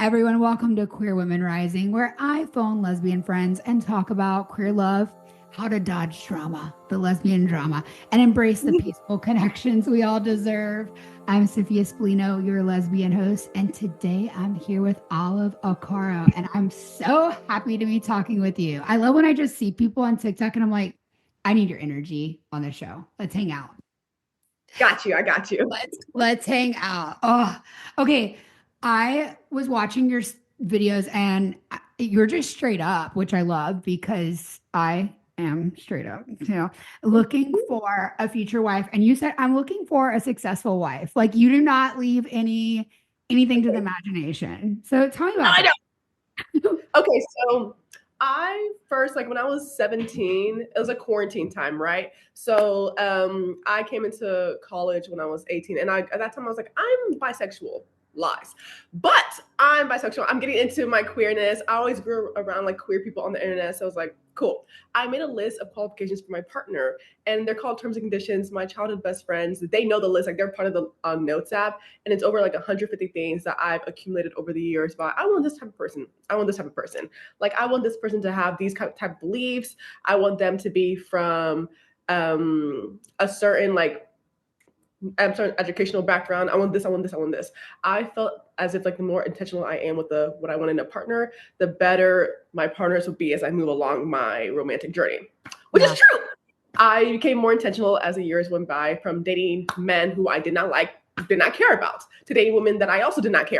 everyone. Welcome to Queer Women Rising, where I phone lesbian friends and talk about queer love, how to dodge drama, the lesbian drama, and embrace the peaceful connections we all deserve. I'm SophiaSpallino, your lesbian host, and today I'm here with Olive Alcaro, and I'm so happy to be talking with you. I love when I just see people on TikTok and I'm like, I need your energy on the show. Let's hang out. Got you. I got you. Let's hang out. Oh, okay. I was watching your videos and you're just straight up, which I love because I am straight up, looking for a future wife. And you said, I'm looking for a successful wife. Like you do not leave anything to the imagination. So tell me about I that. know. Okay, so I first, like when I was 17, it was a quarantine time, right? So I came into college when I was 18, and at that time I was like, I'm bisexual. Lies. But I'm bisexual. I'm getting into my queerness. I always grew around like queer people on the internet. So I was like, cool. I made a list of qualifications for my partner, and they're called terms and conditions. My childhood best friends, they know the list. Like they're part of the Notes app, and it's over like 150 things that I've accumulated over the years. But I want this type of person. I want this type of person. Like I want this person to have these type of beliefs. I want them to be from a certain like certain educational background. I want this, I want this, I want this. I felt as if like the more intentional I am with what I want in a partner, the better my partners will be as I move along my romantic journey, which is true. I became more intentional as the years went by, from dating men who I did not like, did not care about, to dating women that I also did not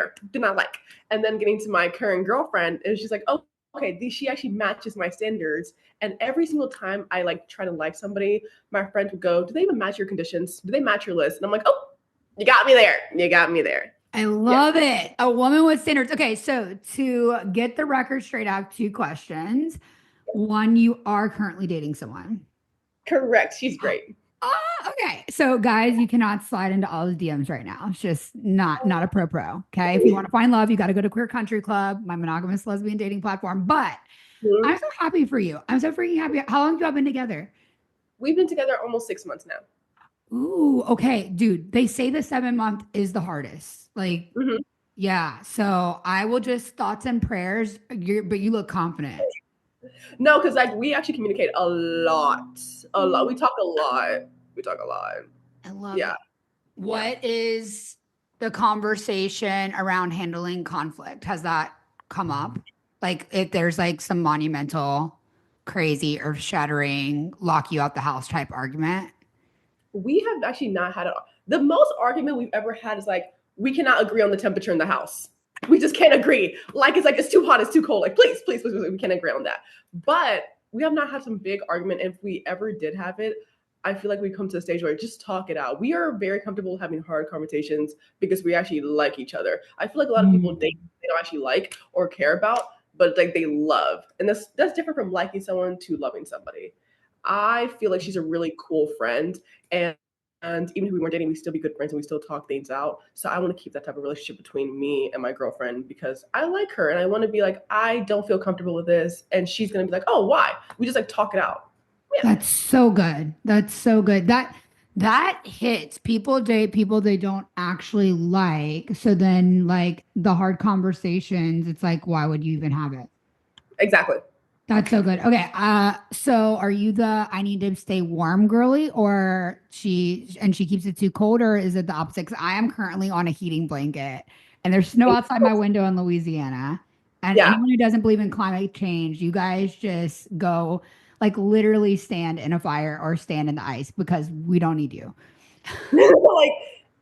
like. And then getting to my current girlfriend, and she's like, oh, okay, she actually matches my standards. And every single time I like try to like somebody, my friend would go, do they even match your conditions? Do they match your list? And I'm like, oh, you got me there. You got me there. I love it. A woman with standards. Okay, so to get the record straight, I have two questions. One, you are currently dating someone. Correct. She's great. Okay. So guys, you cannot slide into all the DMs right now. It's just not a pro. Okay. If you want to find love, you got to go to Queer Country Club, my monogamous lesbian dating platform. But I'm so happy for you. I'm so freaking happy. How long have y'all been together? We've been together almost 6 months now. Ooh, okay. Dude, they say the 7 month is the hardest. Like, yeah. So I will just thoughts and prayers. But you look confident. No, because like we actually communicate a lot. A lot. We talk a lot. I love it. What is the conversation around handling conflict? Has that come up? Like if there's like some monumental, crazy, earth shattering, lock you out the house type argument? We have actually not had the most argument we've ever had is like, we cannot agree on the temperature in the house. We just can't agree. Like it's too hot, it's too cold. Like please, we can't agree on that. But we have not had some big argument. If we ever did have it, I feel like we come to a stage where just talk it out. We are very comfortable having hard conversations because we actually like each other. I feel like a lot of people they don't actually like or care about, but like they love. And that's different from liking someone to loving somebody. I feel like she's a really cool friend, and even if we weren't dating, we still be good friends and we still talk things out. So I want to keep that type of relationship between me and my girlfriend because I like her and I want to be like, I don't feel comfortable with this. And she's going to be like, oh, why? We just like talk it out. Yeah. That's so good. That's so good. That hits. People date people they don't actually like. So then like the hard conversations, it's like, why would you even have it? Exactly. That's so good. Okay. So are you the I need to stay warm girly or she keeps it too cold, or is it the opposite? Because I am currently on a heating blanket and there's snow outside my window in Louisiana. And anyone who doesn't believe in climate change, you guys just go like literally stand in a fire or stand in the ice because we don't need you. Like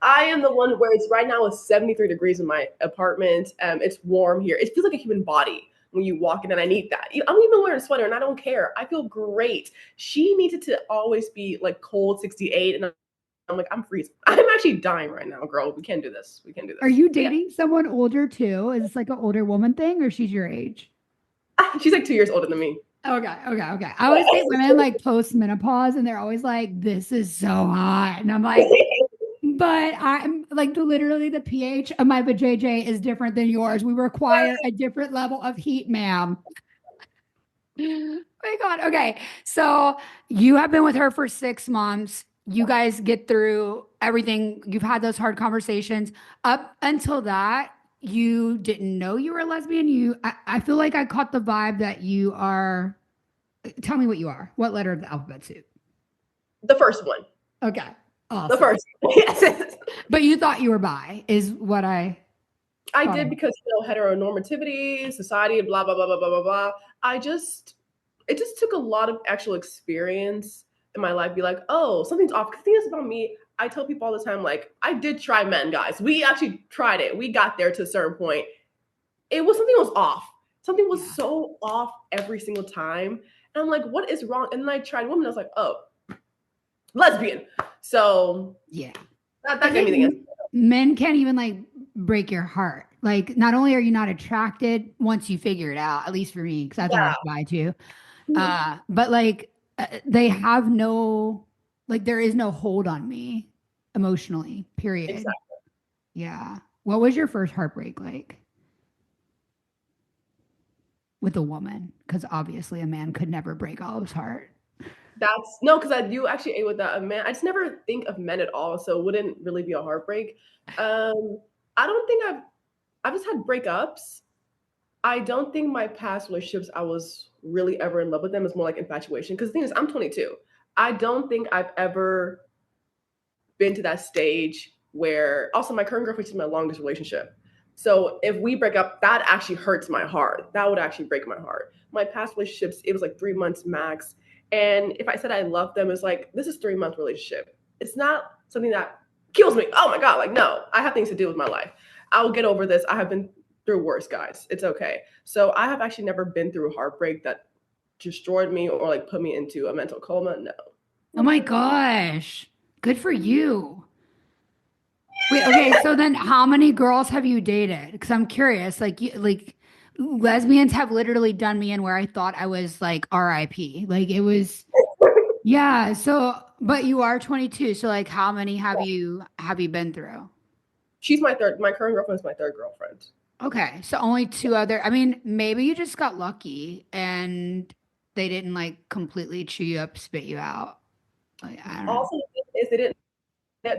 I am the one where it's right now it's 73 degrees in my apartment. It's warm here. It feels like a human body when you walk in, and I need that. I'm even wearing a sweater and I don't care. I feel great. She needs it to always be like cold 68, and I'm like, I'm freezing. I'm actually dying right now, girl. We can't do this. Are you dating someone older too? Is this like an older woman thing or she's your age? She's like 2 years older than me. Okay. I always date women like post menopause and they're always like, this is so hot. And I'm like, but I'm like literally the pH of my vajayjay is different than yours. We require a different level of heat, ma'am. My God. Okay. So you have been with her for 6 months. You guys get through everything. You've had those hard conversations. Up until that, you didn't know you were a lesbian. I feel like I caught the vibe that you are. Tell me what you are. What letter of the alphabet soup? The first one. Okay. The Awesome. first one. Yes. But you thought you were bi, is what I I thought. did because heteronormativity, society, blah blah blah blah blah blah blah. I just it just took a lot of actual experience in my life. Be like, oh, something's off. Because the thing is about me, I tell people all the time, like, I did try men, guys. We actually tried it. We got there to a certain point. It was something was off. Something was Yeah. so off every single time. And I'm like, what is wrong? And then I tried women. I was like, oh, lesbian. So Yeah. I that gave me the answer. think men can't even like break your heart. Like, not only are you not attracted once you figure it out, at least for me, because I thought I Yeah. was bi too. Mhm. But like, they have no, like, there is no hold on me emotionally, period. Exactly. Yeah. What was your first heartbreak like with a woman? Because obviously a man could never break Olive's heart. That's no, because I do actually a with that. A man, I just never think of men at all, so it wouldn't really be a heartbreak. I don't think I've just had breakups. I don't think my past relationships I was really ever in love with them. It's more like infatuation. Because the thing is, I'm 22. I don't think I've ever been to that stage where also my current girlfriend is my longest relationship. So if we break up, that actually hurts my heart. That would actually break my heart. My past relationships, it was like 3 months max. And if I said I love them, it's like this is 3 month relationship. It's not something that kills me. Oh my god, like no, I have things to do with my life. I will get over this. I have been through worse, guys. It's okay. So I have actually never been through heartbreak that destroyed me or like put me into a mental coma. No. Oh my gosh. Good for you. Wait, okay, so then how many girls have you dated? Because I'm curious. Like lesbians have literally done me in where I thought I was like RIP. Like it was, yeah. So, but you are 22. So like, how many have you been through? She's my third. My current girlfriend is my third girlfriend. Okay, so only two other. I mean, maybe you just got lucky and they didn't like completely chew you up, spit you out. Like I don't know. Also, the thing is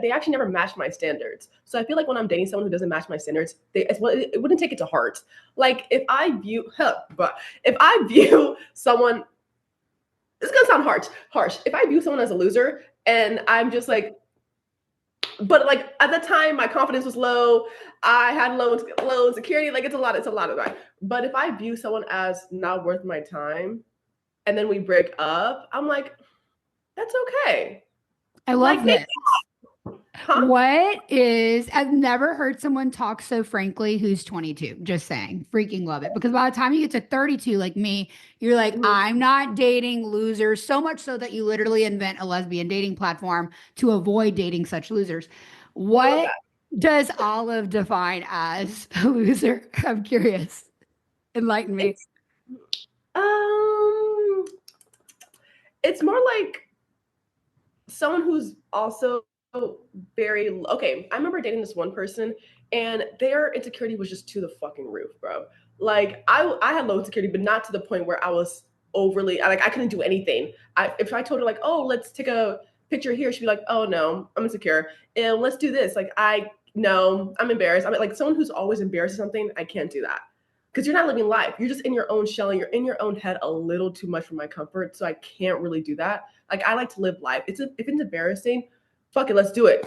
they actually never match my standards. So I feel like when I'm dating someone who doesn't match my standards, it wouldn't take it to heart. Like if I view, but if I view someone, it's gonna sound harsh. If I view someone as a loser and I'm just like, but like at the time my confidence was low, I had low insecurity. Like it's a lot of that. But if I view someone as not worth my time, and then we break up, I'm like, that's okay. I Like love they, this. huh? I've never heard someone talk so frankly who's 22. Just saying. Freaking love it. Because by the time you get to 32, like me, you're like, Mhm. I'm not dating losers. So much so that you literally invent a lesbian dating platform to avoid dating such losers. I love What that. does Olive define as a loser? I'm curious. Enlighten me. It's um it's more like someone who's also very okay. I remember dating this one person and their insecurity was just to the fucking roof, bro. Like I had low insecurity, but not to the point where I was overly like I couldn't do anything. If I told her like, oh, let's take a picture here, she'd be like, oh no, I'm insecure. And let's do this. Like I no, I'm embarrassed. I mean like someone who's always embarrassed of something, I can't do that. Because you're not living life. You're just in your own shell and you're in your own head a little too much for my comfort. So I can't really do that. Like I like to live life. If it's embarrassing, fuck it, let's do it.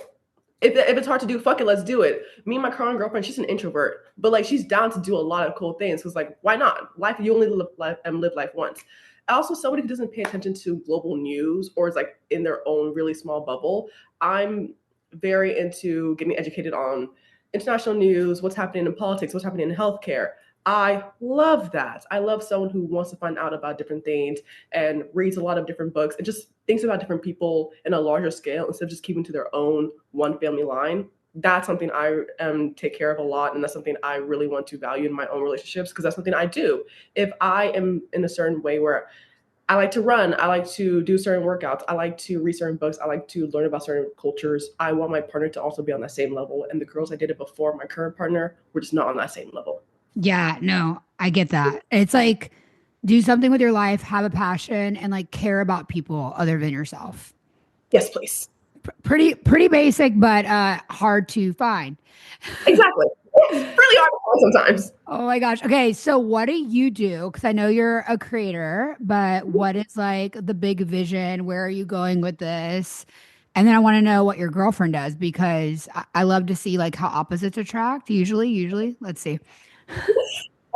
If it's hard to do, fuck it, let's do it. Me and my current girlfriend, she's an introvert, but like she's down to do a lot of cool things. Cause like, why not? Life, you only live life once. Also, somebody who doesn't pay attention to global news or is like in their own really small bubble. I'm very into getting educated on international news, what's happening in politics, what's happening in healthcare. I love that. I love someone who wants to find out about different things and reads a lot of different books and just thinks about different people in a larger scale instead of just keeping to their own one family line. That's something I take care of a lot, and that's something I really want to value in my own relationships because that's something I do. If I am in a certain way where I like to run, I like to do certain workouts, I like to read certain books, I like to learn about certain cultures, I want my partner to also be on that same level. And the girls I dated before my current partner were just not on that same level. Yeah, no, I get that. It's like do something with your life, have a passion, and like care about people other than yourself. Yes, please. Pretty basic, but hard to find. Exactly. It's really hard to find sometimes. Oh my gosh. Okay, so what do you do? Because I know you're a creator, but what is like the big vision? Where are you going with this? And then I want to know what your girlfriend does because I love to see like how opposites attract. Usually. Let's see.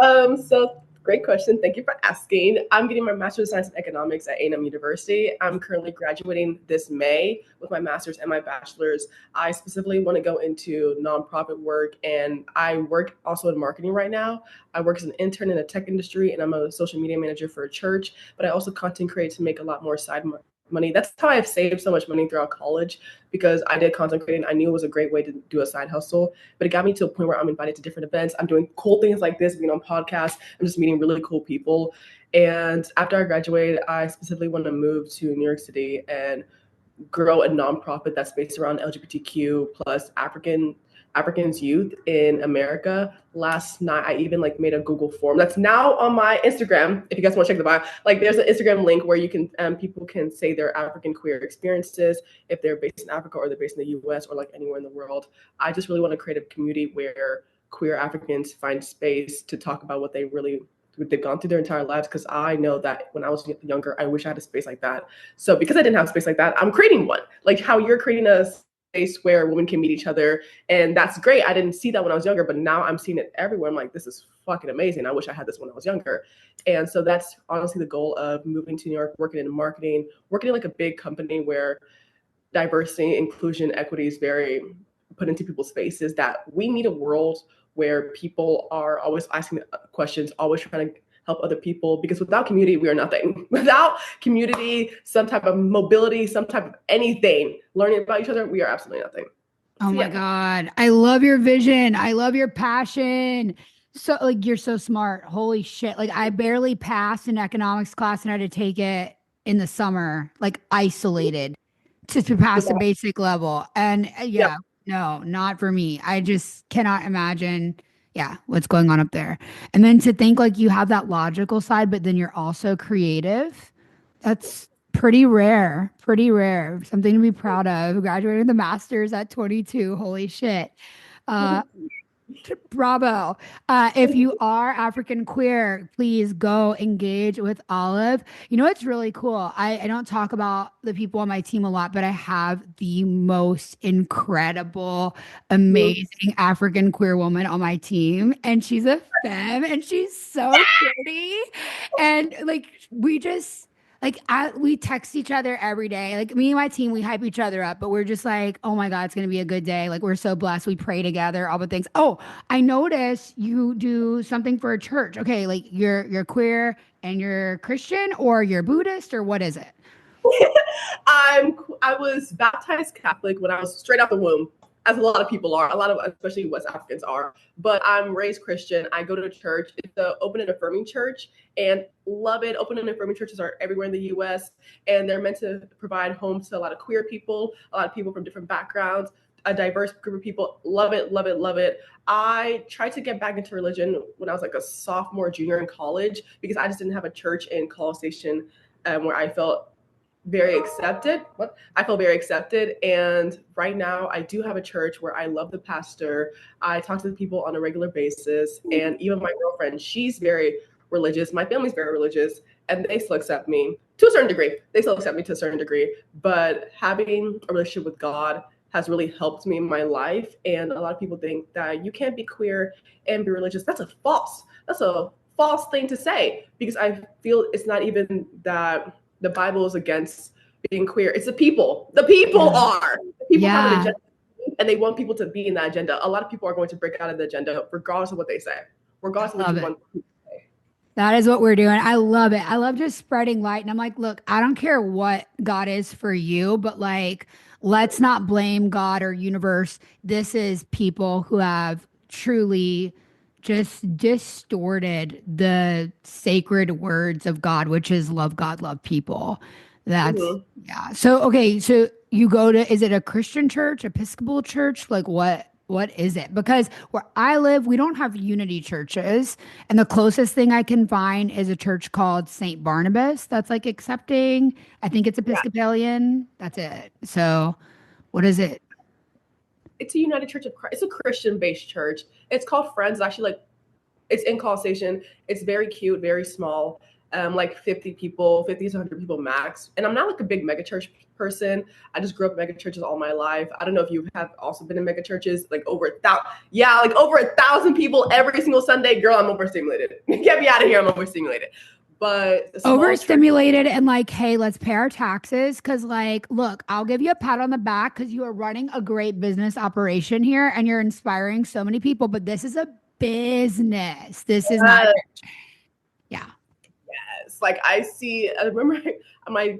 So great question. Thank you for asking. I'm getting my master's of science in economics at A&M University. I'm currently graduating this May with my master's and my bachelor's. I specifically want to go into nonprofit work, and I work also in marketing right now. I work as an intern in the tech industry, and I'm a social media manager for a church, but I also content create to make a lot more side money. That's how I've saved so much money throughout college because I did content creating. I knew it was a great way to do a side hustle, but it got me to a point where I'm invited to different events. I'm doing cool things like this, being on podcasts. I'm just meeting really cool people. And after I graduated, I specifically want to move to New York City and grow a nonprofit that's based around LGBTQ plus Africans youth in America. Last night, I even like made a Google form that's now on my Instagram. If you guys want to check the bio, like there's an Instagram link where you can people can say their African queer experiences if they're based in Africa or they're based in the U.S. or like anywhere in the world. I just really want to create a community where queer Africans find space to talk about what they've gone through their entire lives, because I know that when I was younger, I wish I had a space like that. So because I didn't have a space like that, I'm creating one. Like how you're creating a space where women can meet each other. And that's great. I didn't see that when I was younger, but now I'm seeing it everywhere. I'm like, this is fucking amazing. I wish I had this when I was younger. And so that's honestly the goal of moving to New York, working in marketing, working in like a big company where diversity, inclusion, equity is very put into people's faces, that we need a world where people are always asking questions, always trying to help other people, because without community, we are nothing. Without community, some type of mobility, some type of anything, learning about each other, we are absolutely nothing. Oh So my yeah. God. I love your vision. I love your passion. So like you're so smart. Holy shit. Like I barely passed an economics class and I had to take it in the summer, like isolated to pass the basic level. And Yep. yeah, no, not for me. I just cannot imagine, yeah, what's going on up there. And then to think like you have that logical side, but then you're also creative. That's pretty rare. Pretty rare. Something to be proud of. Graduated with a master's at 22. Holy shit. Uh, Bravo. If you are African queer, please go engage with Olive. You know, it's really cool. I don't talk about the people on my team a lot, but I have the most incredible, amazing African queer woman on my team. And she's a femme and she's so pretty. And like, we just, we text each other every day. Like me and my team, we hype each other up, but we're just like, oh my God, it's gonna be a good day. Like we're so blessed. We pray together, all the things. Oh, I notice you do something for a church. Okay, like you're queer and you're Christian or you're Buddhist or what is it? I was baptized Catholic when I was straight out the womb, as a lot of people are, a lot of especially West Africans are. But I'm raised Christian. I go to a church. It's the Open and Affirming Church, and love it. Open and Affirming churches are everywhere in the U.S., and they're meant to provide homes to a lot of queer people, a lot of people from different backgrounds, a diverse group of people. Love it, love it, love it. I tried to get back into religion when I was like a sophomore, junior in college, because I just didn't have a church in College Station where I felt very accepted. What? I feel very accepted. And right now, I do have a church where I love the pastor. I talk to the people on a regular basis. And even my girlfriend, she's very religious. My family's very religious. And they still accept me to a certain degree. They still accept me to a certain degree. But having a relationship with God has really helped me in my life. And a lot of people think that you can't be queer and be religious. That's a false thing to say, because I feel it's not even that the Bible is against being queer. It's the people. The people Yeah. are. The people have an Yeah. agenda, and they want people to be in that agenda. A lot of people are going to break out of the agenda, regardless of what they say, regardless of what Love you it. want people to say. That is what we're doing. I love it. I love just spreading light. And I'm like, look, I don't care what God is for you, but like, let's not blame God or universe. This is people who have truly just distorted the sacred words of God, which is love God, love people. That's, Mhm. yeah. So, okay. So you go to, is it a Christian church, Episcopal church? Like what is it? Because where I live, we don't have unity churches. And the closest thing I can find is a church called St. Barnabas that's like accepting. I think it's Yeah. Episcopalian. That's it. So, what is it? it's a United Church of Christ. It's a Christian-based church. It's called Friends. It's actually like it's in College Station. It's very cute, very small. Like 50 people, 50 to 100 people max. And I'm not like a big mega church person. I just grew up in mega churches all my life. I don't know if you have also been in mega churches, like over 1,000. Yeah, like over 1,000 people every single Sunday. Girl, I'm overstimulated. Get me out of here. I'm overstimulated. But overstimulated and like, hey, let's pay our taxes. Cause like, look, I'll give you a pat on the back because you are running a great business operation here and you're inspiring so many people. But this is a business. This is not. Yeah. Yes. Like I remember my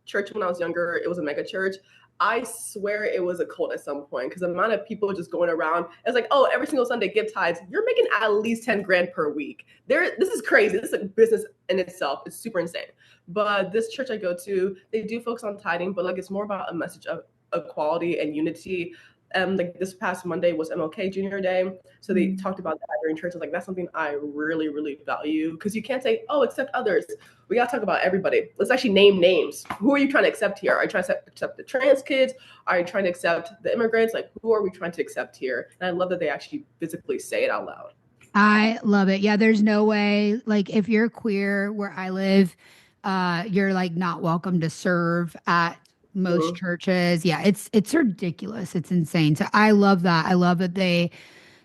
church when I was younger, it was a mega church. I swear it was a cult at some point because the amount of people just going around, it's like, oh, every single Sunday give tithes. You're making at least 10 grand per week. This is crazy. This is a business in itself. It's super insane. But this church I go to, they do focus on tithing, but like it's more about a message of equality and unity. Like this past Monday was MLK Junior Day, so they talked about that during church. I was like, that's something I really, really value because you can't say, oh, accept others. We gotta talk about everybody. Let's actually name names. Who are you trying to accept here? Are you trying to accept the trans kids? Are you trying to accept the immigrants? Like, who are we trying to accept here? And I love that they actually physically say it out loud. I love it. Yeah, there's no way, like, if you're queer where I live, you're like not welcome to serve at most churches. Yeah, it's ridiculous. It's insane. So I love that. I love that they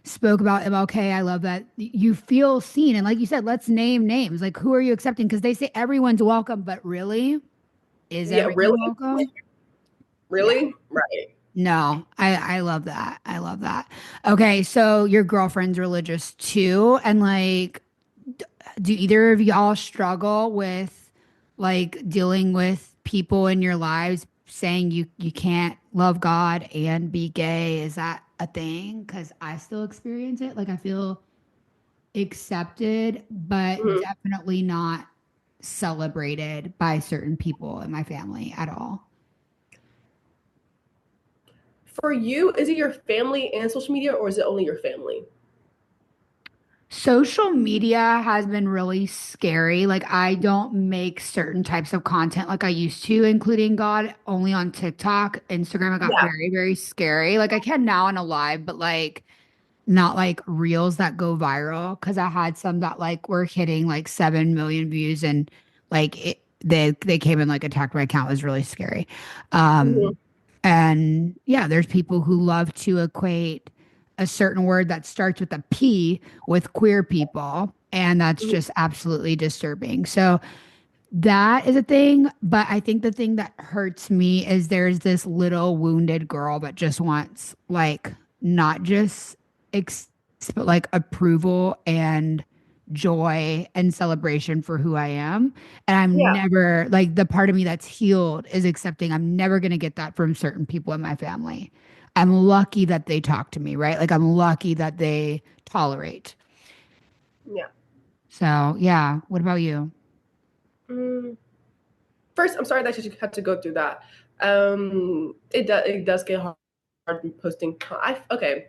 spoke about MLK. I love that you feel seen. And like you said, let's name names. Like, who are you accepting? Because they say everyone's welcome, but really, is everyone really? welcome? Really? Yeah. Right. No, I love that. I love that. Okay, so your girlfriend's religious too, and like, do either of y'all struggle with like dealing with people in your lives saying you can't love God and be gay? Is that a thing? Because I still experience it. Like I feel accepted, but definitely not celebrated by certain people in my family at all. For you, is it your family and social media, or is it only your family? Social media has been really scary. Like, I don't make certain types of content like I used to, including God, only on TikTok. Instagram, it got Yeah. very, very scary. Like, I can now on a live, but like, not like reels that go viral. Cause I had some that like were hitting like 7 million views and like they came and like attacked my account. It was really scary. Mhm. And yeah, there's people who love to equate a certain word that starts with a P with queer people. And that's Mhm. just absolutely disturbing. So that is a thing. But I think the thing that hurts me is there's this little wounded girl that just wants, like, not just but like approval and joy and celebration for who I am. And I'm Yeah. never like the part of me that's healed is accepting I'm never going to get that from certain people in my family. I'm lucky that they talk to me, right? Like I'm lucky that they tolerate. Yeah. So, yeah. What about you? Mm. First, I'm sorry that you had to go through that. It does get hard posting. Okay.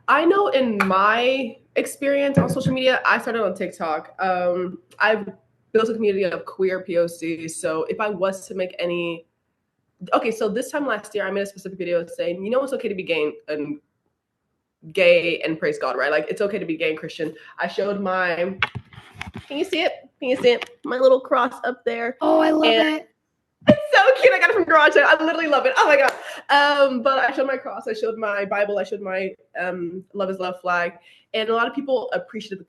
I know in my experience on social media, I started on TikTok. I've built a community of queer POCs. So if I was to make any, okay, so this time last year, I made a specific video saying, it's okay to be gay and praise God, right? Like it's okay to be gay and Christian. I showed can you see it? Can you see it? My little cross up there. Oh, I love And it. it's so cute. I got it from garage sale. I literally love it. Oh my god. But I showed my cross. I showed my Bible. I showed my love is love flag, and a lot of people appreciated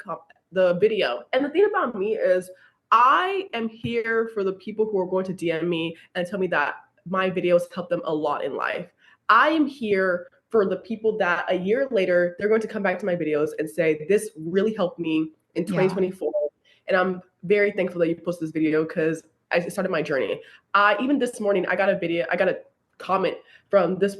the video. And the thing about me is, I am here for the people who are going to DM me and tell me that my videos help them a lot in life. I am here for the people that a year later they're going to come back to my videos and say this really helped me in Yeah. 2024. And I'm very thankful that you posted this video because I started my journey. Even this morning, I got a comment from this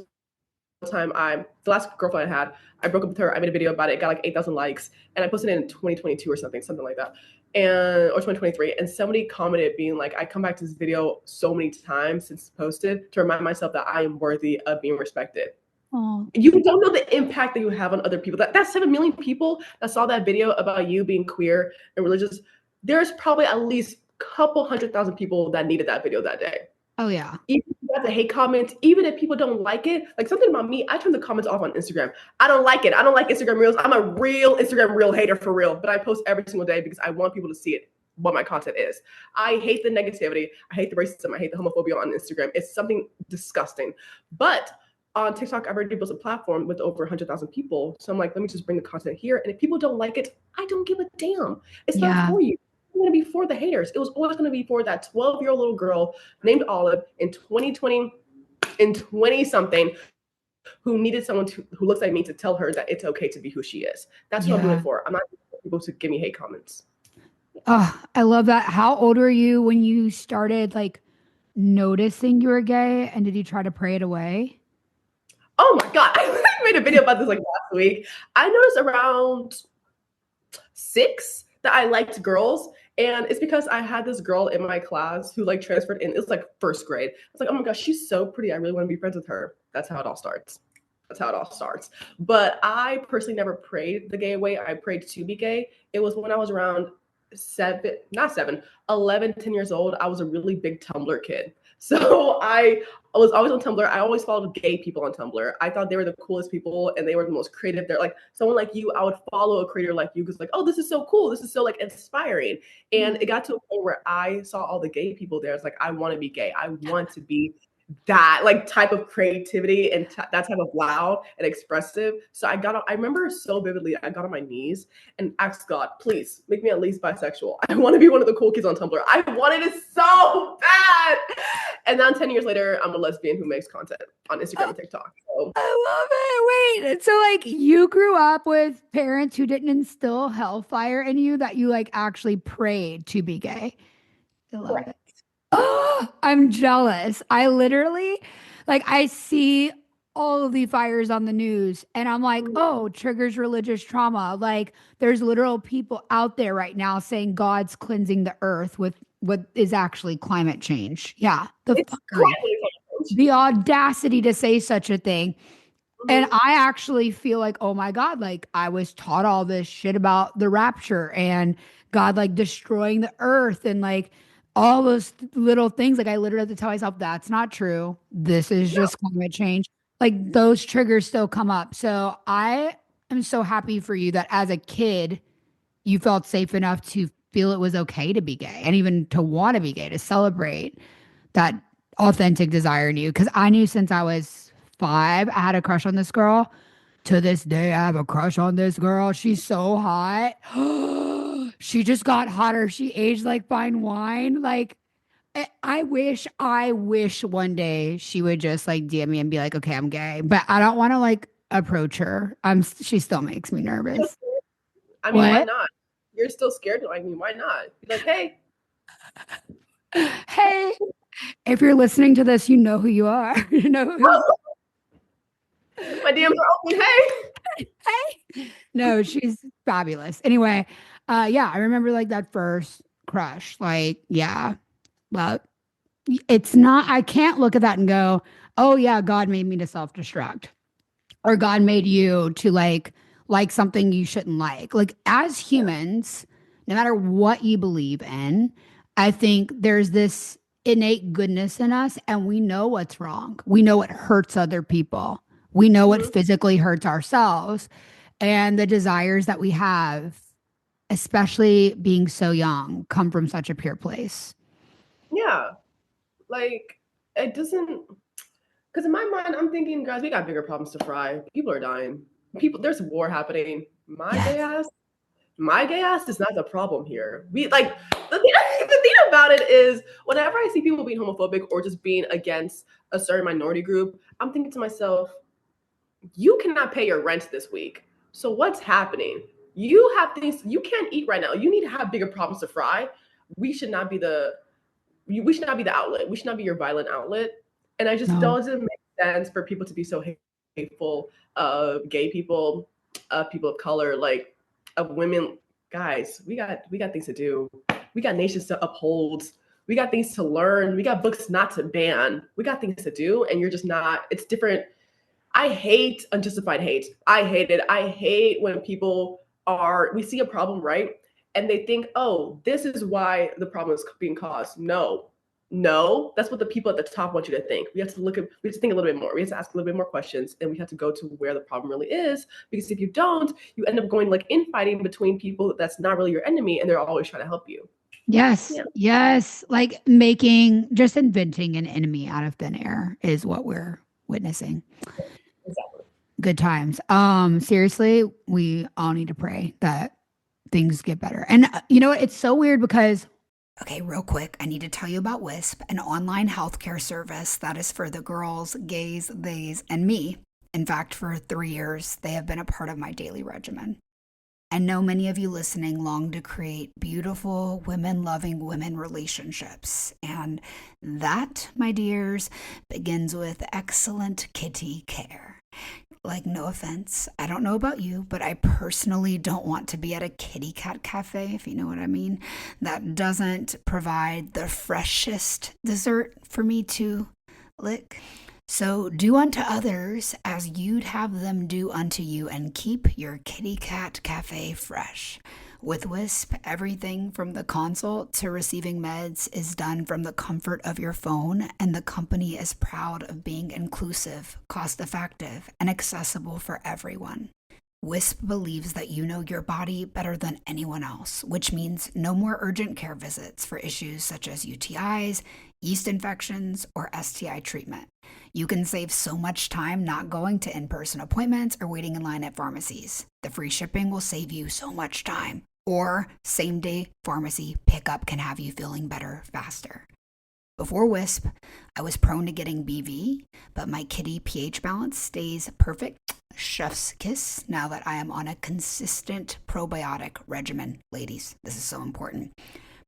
time the last girlfriend I had, I broke up with her. I made a video about it. It got like 8,000 likes, and I posted it in 2022 or something like that, or 2023. And somebody commented being like, "I come back to this video so many times since posted to remind myself that I am worthy of being respected." Oh, You don't know the impact that you have on other people. That's 7 million people that saw that video about you being queer and religious. There's probably at least couple 100,000 people that needed that video that day. oh yeah. Even if you got the hate comments, even if people don't like it. Like something about me, I turn the comments off on Instagram. I don't like it. I don't like Instagram Reels. I'm a real Instagram Reel hater for real, but I post every single day because I want people to see it, what my content is. I hate the negativity. I hate the racism. I hate the homophobia on Instagram. It's something disgusting. But on TikTok, I've already built a platform with over 100,000 people. So I'm like, let me just bring the content here. And if people don't like it, I don't give a damn. It's not for you. It's going to be for the haters. It was always going to be for that 12-year-old little girl named Olive in 2020, in 20 something, who needed someone who looks like me to tell her that it's okay to be who she is. That's what I'm doing it for. I'm not people to give me hate comments. Oh, I love that. How old were you when you started like noticing you were gay, and did you try to pray it away? Oh my God. I made a video about this like last week. I noticed around 6 that I liked girls. And it's because I had this girl in my class who like transferred in. It was like first grade. I was like, oh my gosh, she's so pretty. I really want to be friends with her. That's how it all starts. That's how it all starts. But I personally never prayed the gay way. I prayed to be gay. It was when I was around 11, 10 years old. I was a really big Tumblr kid. So I was always on Tumblr. I always followed gay people on Tumblr. I thought they were the coolest people and they were the most creative. They're like someone like you. I would follow a creator like you because like, oh, this is so cool. This is so like inspiring. And it got to a point where I saw all the gay people there. It's like, I want to be gay. I want to be that like type of creativity and that type of loud and expressive. So I remember so vividly, I got on my knees and asked God, please make me at least bisexual. I want to be one of the cool kids on Tumblr. I wanted it so bad. And then 10 years later, I'm a lesbian who makes content on Instagram and TikTok. So. I love it. Wait, so like you grew up with parents who didn't instill hellfire in you, that you like actually prayed to be gay. I love it. Oh, I'm jealous. I literally, like, I see all of the fires on the news and I'm like, oh, triggers religious trauma. Like, there's literal people out there right now saying God's cleansing the earth with what is actually climate change. Yeah. The audacity to say such a thing. And I actually feel like, oh my God, like I was taught all this shit about the rapture and God like destroying the earth and like all those little things. Like I literally have to tell myself that's not true. This is just climate change. Like those triggers still come up. So I am so happy for you that as a kid, you felt safe enough to feel it was okay to be gay and even to want to be gay, to celebrate that authentic desire in you. Cause I knew since I was 5, I had a crush on this girl. To this day, I have a crush on this girl. She's so hot. She just got hotter. She aged like fine wine. Like, I wish one day she would just like DM me and be like, okay, I'm gay. But I don't want to like approach her. She still makes me nervous. I mean, why not? You're still scared to like me. Why not? Be like, hey. Hey, if you're listening to this, you know who you are. You know who. My DMs are open. Hey. Hey. No, she's fabulous. Anyway, yeah, I remember like that first crush. Like, yeah. Well, it's not, I can't look at that and go, oh yeah, God made me to self-destruct. Or God made you to like something you shouldn't like. Like as humans, no matter what you believe in, I think there's this innate goodness in us and we know what's wrong. We know what hurts other people. We know what physically hurts ourselves and the desires that we have, especially being so young, come from such a pure place. Yeah. Like it doesn't, because in my mind, I'm thinking, guys, we got bigger problems to fry. People are dying. There's war happening. My gay ass is not the problem here. We like the thing about it is whenever I see people being homophobic or just being against a certain minority group, I'm thinking to myself, you cannot pay your rent this week. So what's happening? You have things you can't eat right now. You need to have bigger problems to fry. We should not be the outlet. We should not be your violent outlet. And I just doesn't make sense for people to be so hateful of gay people, of people of color, like of women. Guys, we got things to do. We got nations to uphold. We got things to learn. We got books not to ban. We got things to do, and you're just not. It's different. I hate unjustified hate. I hate it. I hate when we see a problem, right? And they think, oh, this is why the problem is being caused. No, No, that's what the people at the top want you to think. We have to think a little bit more. We have to ask a little bit more questions, and we have to go to where the problem really is. Because if you don't, you end up going like infighting between people that's not really your enemy, and they're always trying to help you. Yes. Yeah. Yes. Like just inventing an enemy out of thin air is what we're witnessing. Exactly. Good times. Seriously, we all need to pray that things get better. And you know what? It's so weird because okay, real quick, I need to tell you about Wisp, an online healthcare service that is for the girls, gays, theys, and me. In fact, for 3 years, they have been a part of my daily regimen. I know many of you listening long to create beautiful, women loving women relationships. And that, my dears, begins with excellent kitty care. Like, no offense, I don't know about you, but I personally don't want to be at a kitty cat cafe, if you know what I mean, that doesn't provide the freshest dessert for me to lick. So do unto others as you'd have them do unto you, and keep your kitty cat cafe fresh. With Wisp, everything from the consult to receiving meds is done from the comfort of your phone, and the company is proud of being inclusive, cost effective, and accessible for everyone. Wisp believes that you know your body better than anyone else, which means no more urgent care visits for issues such as UTIs, yeast infections, or STI treatment. You can save so much time not going to in person appointments or waiting in line at pharmacies. The free shipping will save you so much time. Or same day pharmacy pickup can have you feeling better faster. Before Wisp, I was prone to getting BV, but my kitty pH balance stays perfect. Chef's kiss now that I am on a consistent probiotic regimen. Ladies, this is so important.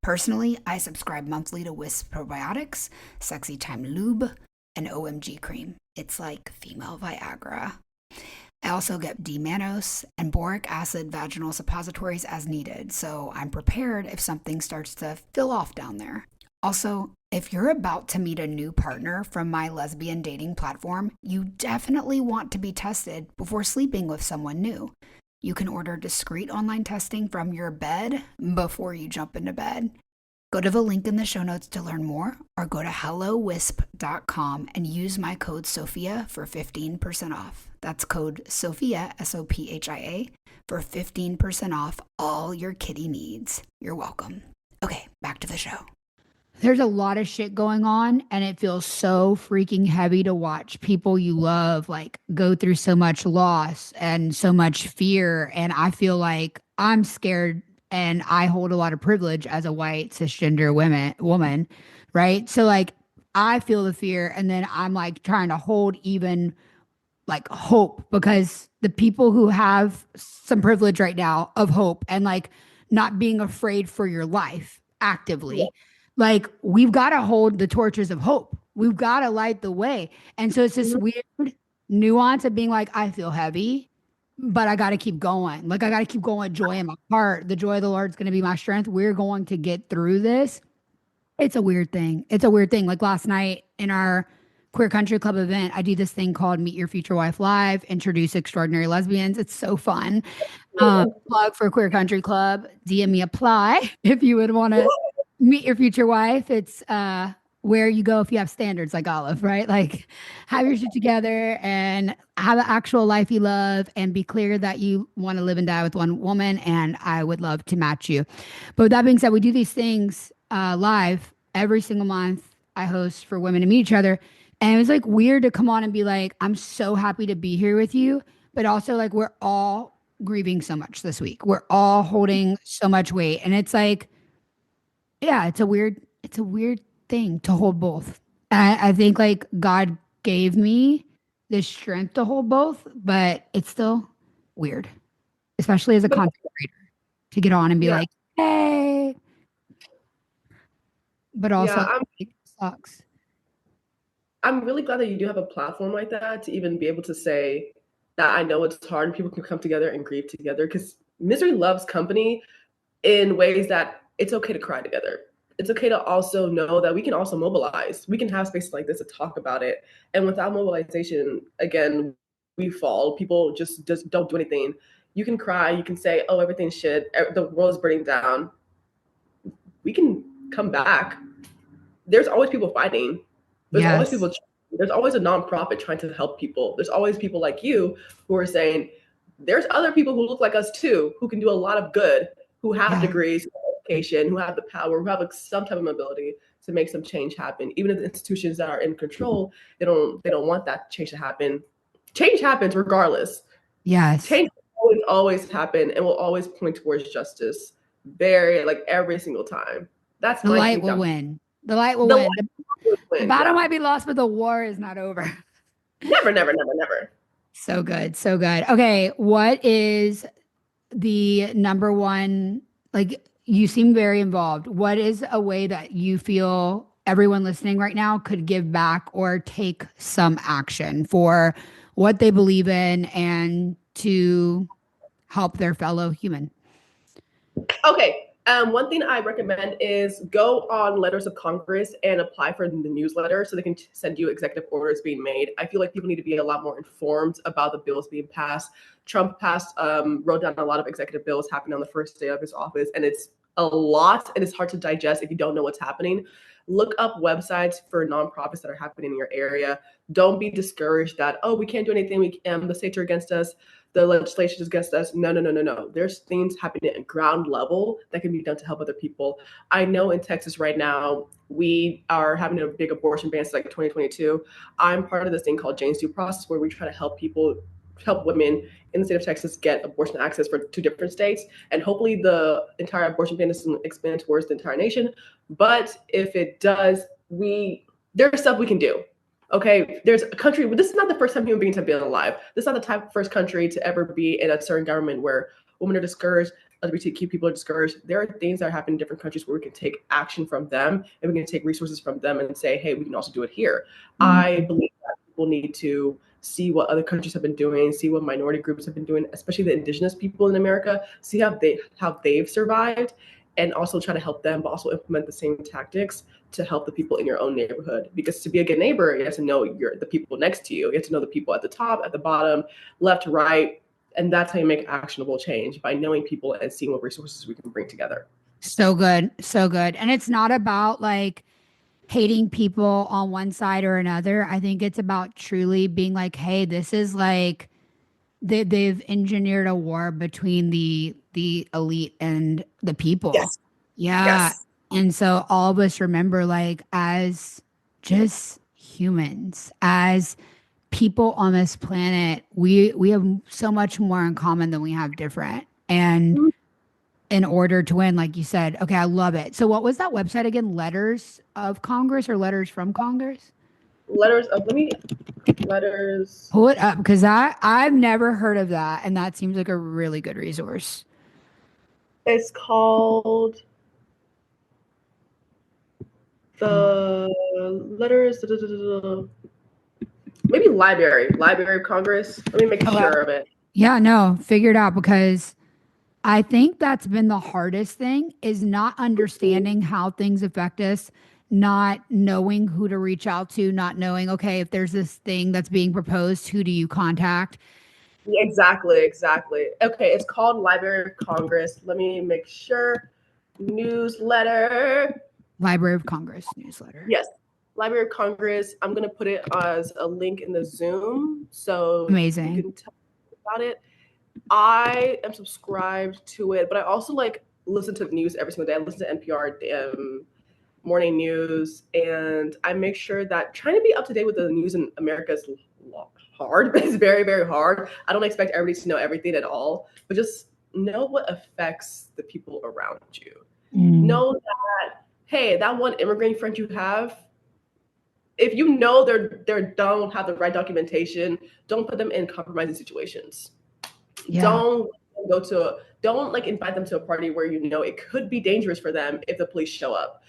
Personally, I subscribe monthly to Wisp Probiotics, Sexy Time Lube, and OMG Cream. It's like female Viagra. I also get D-mannose and boric acid vaginal suppositories as needed, so I'm prepared if something starts to fill off down there. Also, if you're about to meet a new partner from my lesbian dating platform, you definitely want to be tested before sleeping with someone new. You can order discreet online testing from your bed before you jump into bed. Go to the link in the show notes to learn more, or go to hellowisp.com and use my code SOPHIA for 15% off. That's code SOPHIA, SOPHIA, for 15% off all your kitty needs. You're welcome. Okay, back to the show. There's a lot of shit going on, and it feels so freaking heavy to watch people you love like go through so much loss and so much fear. And I feel like I'm scared, and I hold a lot of privilege as a white cisgender woman, right? So like I feel the fear, and then I'm like trying to hold even like hope, because the people who have some privilege right now of hope and like not being afraid for your life actively, like we've got to hold the torches of hope. We've got to light the way. And so it's this weird nuance of being like, I feel heavy, but I got to keep going. Like I got to keep going. Joy in my heart. The joy of the Lord is going to be my strength. We're going to get through this. It's a weird thing. It's a weird thing. Like last night in our Queer Country Club event, I do this thing called Meet Your Future Wife Live, introduce extraordinary lesbians. It's so fun. Plug for Queer Country Club, DM me apply if you would want to meet your future wife. It's where you go if you have standards like Olive, right? Like have your shit together and have an actual life you love, and be clear that you want to live and die with one woman. And I would love to match you. But with that being said, we do these things live every single month. I host for women to meet each other. And it was like weird to come on and be like, I'm so happy to be here with you. But also, like, we're all grieving so much this week. We're all holding so much weight. And it's like, yeah, it's a weird thing to hold both. I think like God gave me the strength to hold both, but it's still weird, especially as a content creator, to get on and be Yeah. like, hey, but also Yeah, it sucks. I'm really glad that you do have a platform like that to even be able to say that I know it's hard and people can come together and grieve together, because misery loves company in ways that it's okay to cry together. It's okay to also know that we can also mobilize. We can have spaces like this to talk about it. And without mobilization, again, we fall. People just don't do anything. You can cry. You can say, oh, everything's shit. The world is burning down. We can come back. there's always people fighting. There's always Yes. people. There's always a nonprofit trying to help people. There's always people like you who are saying, there's other people who look like us too, who can do a lot of good, who have Yeah. degrees, who have education, who have the power, who have like some type of ability to make some change happen. Even if the institutions that are in control, they don't want that change to happen. Change happens regardless. Yes. Change will always happen and will always point towards justice. Very like every single time. That's The my light thing. will win. The light will The win. light will The win. battle Yeah. might be lost, but the war is not over. Never, never, never, never. So good. So good. Okay. What is the number one? Like, you seem very involved. What is a way that you feel everyone listening right now could give back or take some action for what they believe in and to help their fellow human? Okay. One thing I recommend is go on Letters of Congress and apply for the newsletter so they can send you executive orders being made. I feel like people need to be a lot more informed about the bills being passed. Trump wrote down a lot of executive bills happening on the first day of his office, and it's a lot, and it's hard to digest if you don't know what's happening. Look up websites for nonprofits that are happening in your area. Don't be discouraged that, oh, we can't do anything. The states are against us, the legislation is against us. No, no, no, no, no. There's things happening at ground level that can be done to help other people. I know in Texas right now, we are having a big abortion ban since like 2022. I'm part of this thing called Jane's Due Process, where we try to help women in the state of Texas get abortion access for 2 different states. And hopefully the entire abortion ban doesn't expand towards the entire nation. But if it does, there's stuff we can do. Okay, there's a country, this is not the first time human beings have been alive. This is not the first country to ever be in a certain government where women are discouraged, LGBTQ people are discouraged. There are things that happen in different countries where we can take action from them and we can take resources from them and say, hey, we can also do it here. I believe that people need to see what other countries have been doing, see what minority groups have been doing, especially the indigenous people in America, see how they've survived, and also try to help them, but also implement the same tactics to help the people in your own neighborhood. Because to be a good neighbor, you have to know the people next to you. You have to know the people at the top, at the bottom, left, right. And that's how you make actionable change, by knowing people and seeing what resources we can bring together. So good. So good. And it's not about like hating people on one side or another. I think it's about truly being like, hey, this is like they've engineered a war between the elite and the people. Yes. Yeah. Yes. And so all of us remember, like, as just humans, as people on this planet, we have so much more in common than we have different. And in order to win, like you said, okay, I love it. So what was that website again? Letters of Congress or Letters from Congress? Letters. Pull it up because I've never heard of that, and that seems like a really good resource. It's called the letters. Maybe Library of Congress. Let me make Okay. sure of it. Yeah, no, figured out because I think that's been the hardest thing is not understanding how things affect us, not knowing who to reach out to, not knowing, okay, if there's this thing that's being proposed, who do you contact? Exactly, exactly. Okay, it's called Library of Congress. Let me make sure. Newsletter. Library of Congress newsletter. Yes, Library of Congress. I'm going to put it as a link in the Zoom so you Amazing. can tell about it. I am subscribed to it, but I also like listen to the news every single day. I listen to NPR morning news, and I make sure that trying to be up to date with the news in America is hard. It's very, very hard. I don't expect everybody to know everything at all, but just know what affects the people around you. Know that, hey, that one immigrant friend you have, if you know they don't have the right documentation, don't put them in compromising situations. Yeah. Don't don't like invite them to a party where you know it could be dangerous for them if the police show up.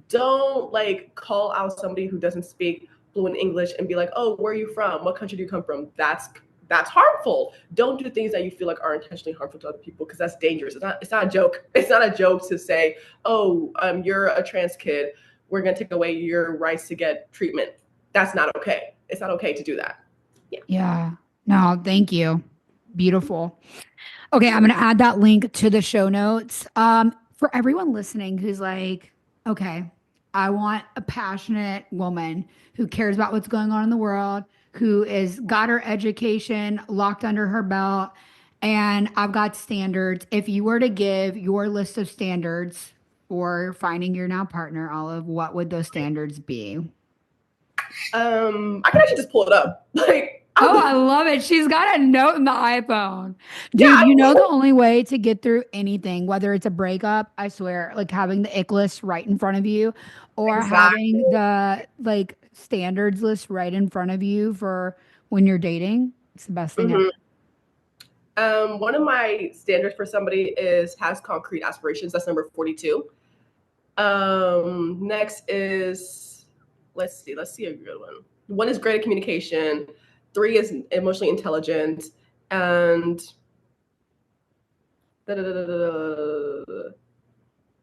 Don't like call out somebody who doesn't speak fluent English and be like, oh, where are you from? What country do you come from? That's harmful. Don't do things that you feel like are intentionally harmful to other people, because that's dangerous. It's not a joke. It's not a joke to say, oh, you're a trans kid, we're gonna take away your rights to get treatment. That's not okay. It's not okay to do that. Yeah. Yeah. No, thank you. Beautiful. Okay, I'm going to add that link to the show notes. For everyone listening who's like, okay, I want a passionate woman who cares about what's going on in the world, who is got her education locked under her belt, and I've got standards. If you were to give your list of standards for finding your now partner, Olive, what would those standards be? I can actually just pull it up. Like, Oh, I love it. She's got a note in the iPhone. yeah, Dude, you know the only way to get through anything, whether it's a breakup, I swear, like having the ick list right in front of you or exactly. having the like standards list right in front of you for when you're dating. It's the best thing ever. Mhm. One of my standards for somebody is has concrete aspirations. That's number 42. Next is let's see a good one. One is great at communication. Three is emotionally intelligent, and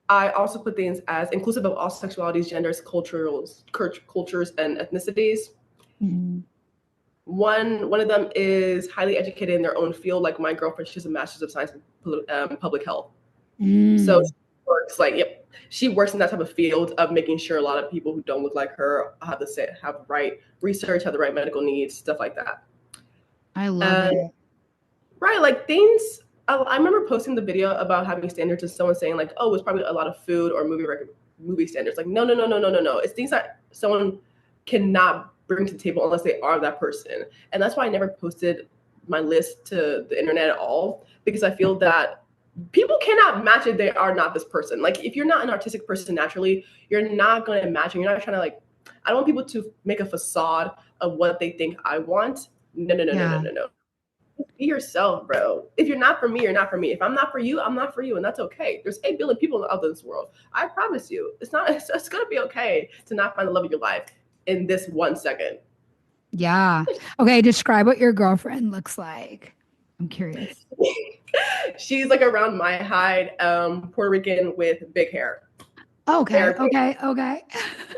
I also put things as inclusive of all sexualities, genders, cultures, and ethnicities. Mhm. One of them is highly educated in their own field. Like my girlfriend, she has a master's of science in public health. So Mm. she works like, yep, she works in that type of field of making sure a lot of people who don't look like her have the right research, have the right medical needs, stuff like that. I love And it. right, like things. I remember posting the video about having standards and someone saying like, "Oh, it's probably a lot of food or movie standards." Like, no, no, no, no, no, no, no. It's things that someone cannot bring to the table unless they are that person. And that's why I never posted my list to the internet at all because I feel that people cannot match if they are not this person. Like, if you're not an artistic person naturally, you're not going to match. You're not trying to like. I don't want people to make a facade of what they think I want. No, no, no, no, no, Yeah. no, no. Be yourself, bro. If you're not for me, you're not for me. If I'm not for you, I'm not for you, and that's okay. There's 8 billion people out in this world. I promise you, it's not. It's gonna be okay to not find the love of your life in this 1 second. Yeah. Okay, describe what your girlfriend looks like. I'm curious. She's like around my height, Puerto Rican with big hair, Okay, fair, okay, okay.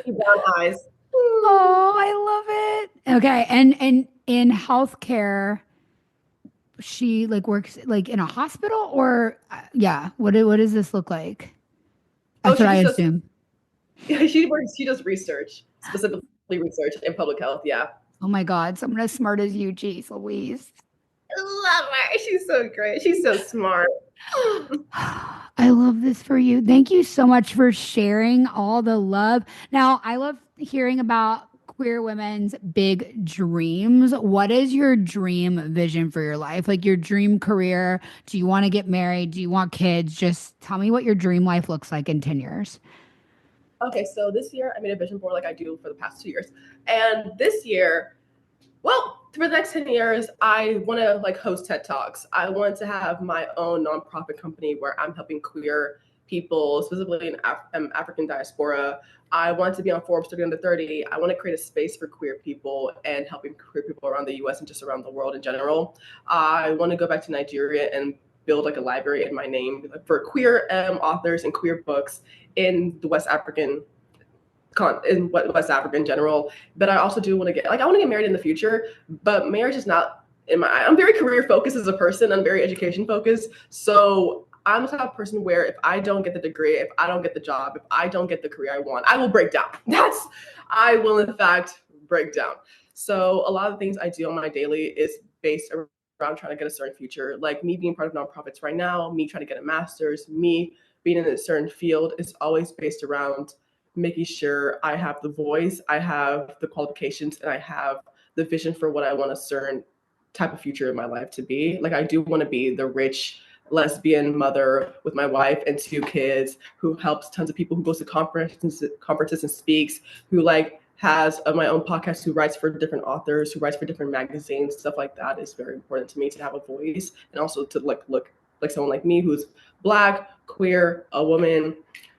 brown eyes. Oh, I love it. Okay, and in healthcare, she like works like in a hospital or yeah, what does this look like? Oh, That's what she I just does. assume. She works. She does research, specifically research in public health. Yeah, Oh my God, someone as smart as you, geez, Louise. I love her. She's so great. She's so smart. I love this for you. Thank you so much for sharing all the love. Now, I love hearing about queer women's big dreams. What is your dream vision for your life? Like your dream career? Do you want to get married? Do you want kids? Just tell me what your dream life looks like in 10 years. Okay, so this year I made a vision board like I do for the past 2 years, and this year, well, for the next 10 years, I want to like host TED Talks. I want to have my own nonprofit company where I'm helping queer people, specifically in African diaspora. I want to be on Forbes 30 under 30. I want to create a space for queer people and helping queer people around the U.S. and just around the world in general. I want to go back to Nigeria and build like a library in my name for queer authors and queer books in the West Africa in general. But I also do want to I want to get married in the future, but marriage is not in my. I'm very career focused as a person. I'm very education focused. So I'm the type of person where if I don't get the degree, if I don't get the job, if I don't get the career I want, I will break down. I will in fact break down. So a lot of the things I do on my daily is based around trying to get a certain future. Like me being part of nonprofits right now, me trying to get a master's, me being in a certain field is always based around making sure I have the voice, I have the qualifications, and I have the vision for what I want a certain type of future in my life to be. Like I do want to be the rich lesbian mother with my wife and 2 kids who helps tons of people, who goes to conferences and speaks, who like has my own podcast, who writes for different authors, who writes for different magazines, stuff like that is very important to me to have a voice and also to like look like someone like me who's Black, queer, a woman,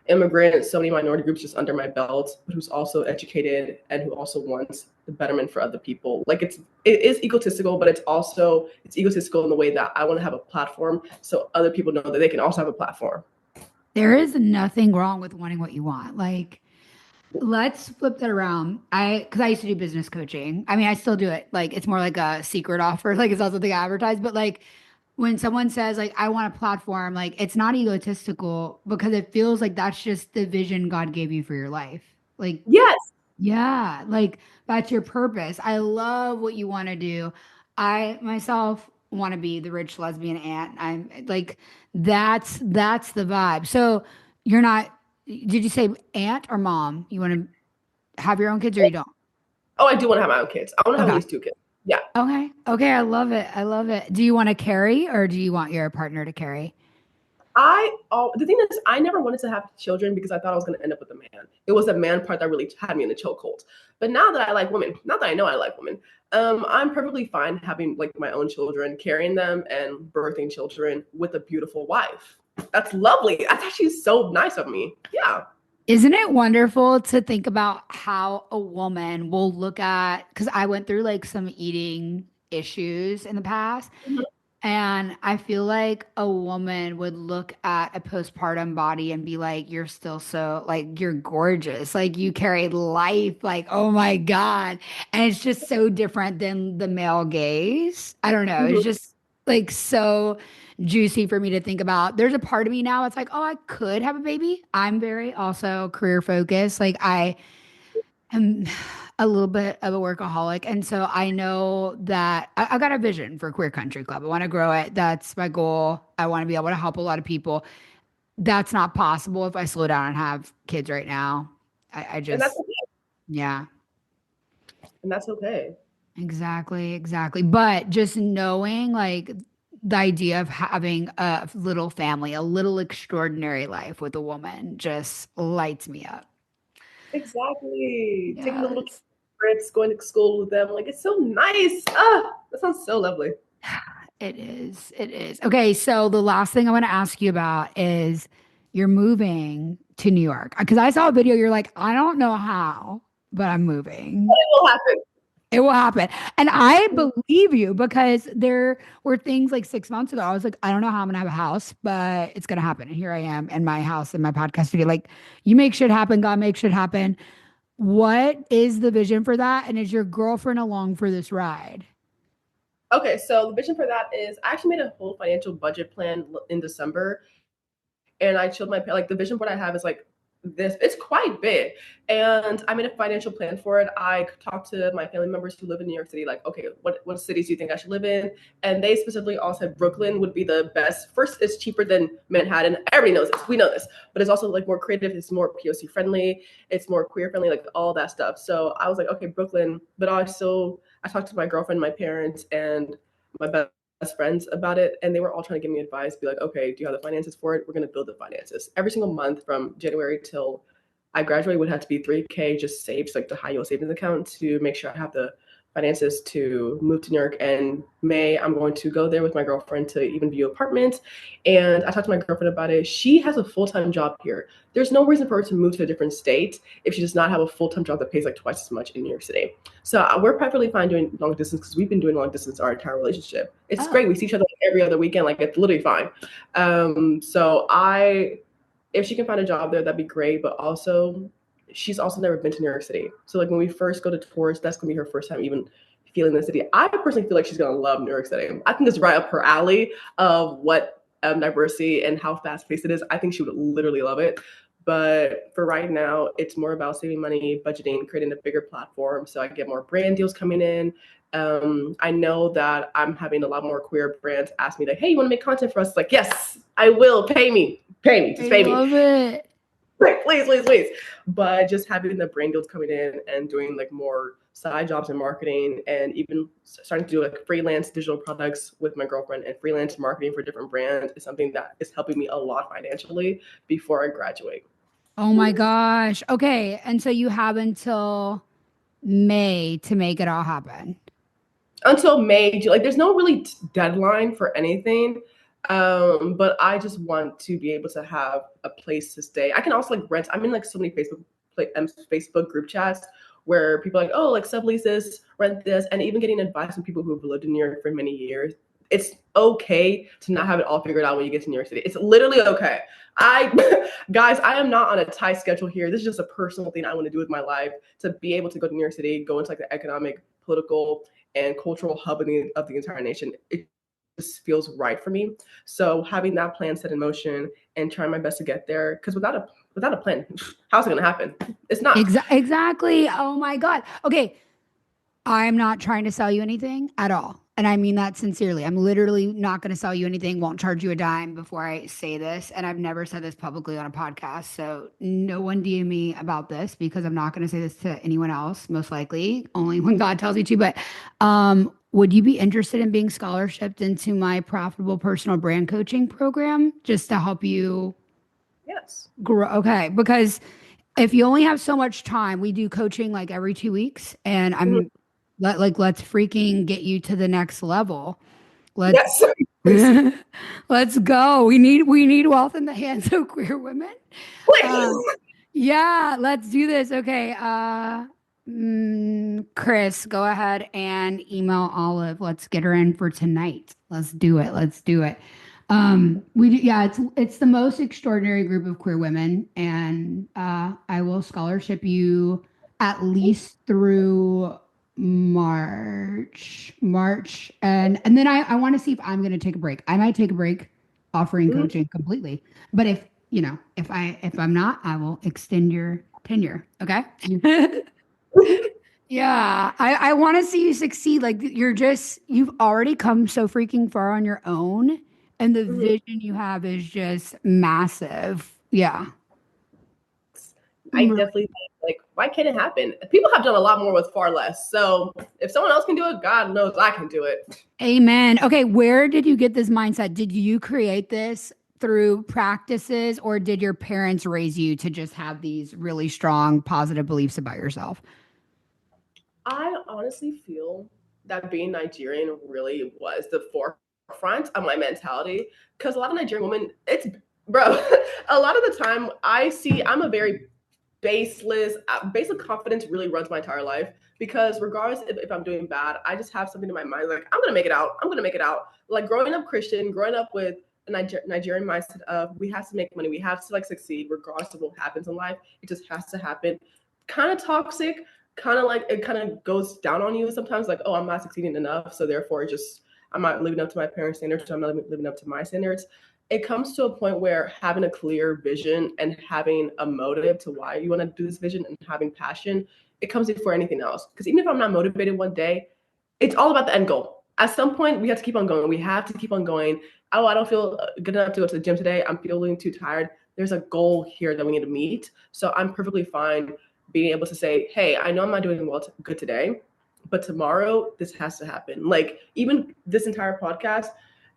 immigrant, so many minority groups just under my belt, but who's also educated and who also wants the betterment for other people. Like it is egotistical, but it's egotistical in the way that I want to have a platform so other people know that they can also have a platform. There is nothing wrong with wanting what you want. Like, let's flip that around. Because I used to do business coaching. I mean, I still do it. Like, it's more like a secret offer. Like, it's not something I advertise. But like, when someone says like, I want a platform, like, it's not egotistical because it feels like that's just the vision God gave you for your life. Like, Yes. yeah, like that's your purpose. I love what you want to do. I myself want to be the rich lesbian aunt. I'm like, that's the vibe. So you're not, did you say aunt or mom? You want to have your own kids or you don't? Oh, I do want to have my own kids. I want to have at Okay. least 2 kids. Yeah. Okay. Okay. I love it. I love it. Do you want to carry or do you want your partner to carry? The thing is, I never wanted to have children because I thought I was going to end up with a man. It was the man part that really had me in the chokehold. But now that I like women, now that I know I like women, I'm perfectly fine having like my own children, carrying them, and birthing children with a beautiful wife. That's lovely. That's actually so nice of me. Yeah. Isn't it wonderful to think about how a woman will look at, because I went through like some eating issues in the past. Mhm. And I feel like a woman would look at a postpartum body and be like, you're still so, like, you're gorgeous. Like, you carry life. Like, oh my God. And it's just so different than the male gaze. I don't know. It's Mhm. just like so juicy for me to think about. There's a part of me now, it's like, oh, I could have a baby. I'm very also career focused. Like, I'm a little bit of a workaholic. And so I know that I got a vision for Queer Country Club. I want to grow it. That's my goal. I want to be able to help a lot of people. That's not possible if I slow down and have kids right now. I And that's just, okay. yeah, And that's okay. exactly, exactly. But just knowing like the idea of having a little family, a little extraordinary life with a woman just lights me up. Exactly. Taking the little Yes. trips, going to school with them. Like, it's so nice. Ah, that sounds so lovely. It is. It is. Okay, so the last thing I want to ask you about is you're moving to New York. Because I saw a video, you're like, I don't know how, but I'm moving. It will happen. It will happen. And I believe you because there were things like 6 months ago. I was like, I don't know how I'm gonna have a house, but it's gonna happen. And here I am in my house in my podcast studio. Like, you make shit happen, God makes shit happen. What is the vision for that? And is your girlfriend along for this ride? Okay, so the vision for that is I actually made a whole financial budget plan in December, and I showed my like the vision board I have is like this. It's quite big, and I made a financial plan for it. I talked to my family members who live in New York City, like, okay, what cities do you think I should live in? And they specifically all said Brooklyn would be the best. First, it's cheaper than Manhattan. Everybody knows this. We know this, but it's also like more creative. It's more POC friendly. It's more queer friendly, like all that stuff. So I was like, okay, Brooklyn, but I talked to my girlfriend, my parents, and my best friends about it, and they were all trying to give me advice, be like, okay, do you have the finances for it? We're going to build the finances every single month from January till I graduate would have to be 3K just saved, like the high yield savings account, to make sure I have the finances to move to New York. And May, I'm going to go there with my girlfriend to even view apartments. And I talked to my girlfriend about it. She has a full-time job here. There's no reason for her to move to a different state if she does not have a full-time job that pays like twice as much in New York City. So we're perfectly fine doing long distance because we've been doing long distance our entire relationship. It's great. Oh, We see each other like every other weekend. Like, it's literally fine. So if she can find a job there, that'd be great. But also, she's also never been to New York City. So like when we first go to tours, that's gonna be her first time even feeling the city. I personally feel like she's gonna love New York City. I think it's right up her alley of what diversity and how fast paced it is. I think she would literally love it. But for right now, it's more about saving money, budgeting, creating a bigger platform so I get more brand deals coming in. I know that I'm having a lot more queer brands ask me like, "Hey, you want to make content for us?" It's like, yes, I will. Pay me, just I pay me. love it. Like, please, please, please. But just having the brand deals coming in and doing like more side jobs in marketing and even starting to do like freelance digital products with my girlfriend and freelance marketing for different brands is something that is helping me a lot financially before I graduate. Oh my gosh. Okay. And so you have until May to make it all happen. Until May, like there's no really deadline for anything. But I just want to be able to have a place to stay. I can also like rent. I'm in like so many Facebook group chats where people are like, oh, like sublease this, rent this, and even getting advice from people who have lived in New York for many years. It's okay to not have it all figured out when you get to New York City. It's literally okay. I guys, I am not on a tight schedule here. This is just a personal thing I want to do with my life to be able to go to New York City, go into like the economic, political, and cultural hub of the entire nation. It's just feels right for me. So having that plan set in motion and trying my best to get there, because without a plan, how's it going to happen? It's not. Exactly. Oh my God. Okay. I'm not trying to sell you anything at all. And I mean that sincerely. I'm literally not going to sell you anything, won't charge you a dime before I say this. And I've never said this publicly on a podcast. So no one DM me about this because I'm not going to say this to anyone else, most likely, only when God tells me to. But would you be interested in being scholarshiped into my profitable personal brand coaching program just to help you Yes. grow? Okay. Because if you only have so much time, we do coaching like every 2 weeks, and Mhm. let's freaking get you to the next level. Let's Yes. Please. let's go. We need wealth in the hands of queer women. Um, Please. yeah, let's do this. Okay. Chris, go ahead and email Olive. Let's get her in for tonight. Let's do it. Let's do it. We do, yeah, it's the most extraordinary group of queer women, and I will scholarship you at least through March, and then I want to see if I'm going to take a break. I might take a break offering Mhm. coaching completely, but if I'm not, I will extend your tenure. Okay. Yeah, I want to see you succeed. Like you've already come so freaking far on your own, and the Mhm. vision you have is just massive. Yeah. I Mm, definitely think, like, why can't it happen? People have done a lot more with far less. So if someone else can do it, God knows I can do it. Amen. Okay, where did you get this mindset? Did you create this through practices, or did your parents raise you to just have these really strong positive beliefs about yourself? I honestly feel that being Nigerian really was the forefront of my mentality. Because a lot of Nigerian women, it's, bro, a lot of the time I'm a very baseless, basic confidence really runs my entire life. Because regardless if I'm doing bad, I just have something in my mind like, I'm going to make it out. I'm going to make it out. Like growing up Christian, growing up with a Nigerian mindset of we have to make money, we have to like succeed regardless of what happens in life. It just has to happen. Kind of toxic, kind of like it kind of goes down on you sometimes, like, oh, I'm not succeeding enough, so therefore just I'm not living up to my parents' standards, so I'm not living up to my standards. It comes to a point where having a clear vision and having a motive to why you want to do this vision and having passion, it comes before anything else. Because even if I'm not motivated one day, it's all about the end goal. At some point, we have to keep on going. We have to keep on going. Oh, I don't feel good enough to go to the gym today. I'm feeling too tired. There's a goal here that we need to meet. So I'm perfectly fine being able to say, hey, I know I'm not doing good today, but tomorrow this has to happen. Like even this entire podcast,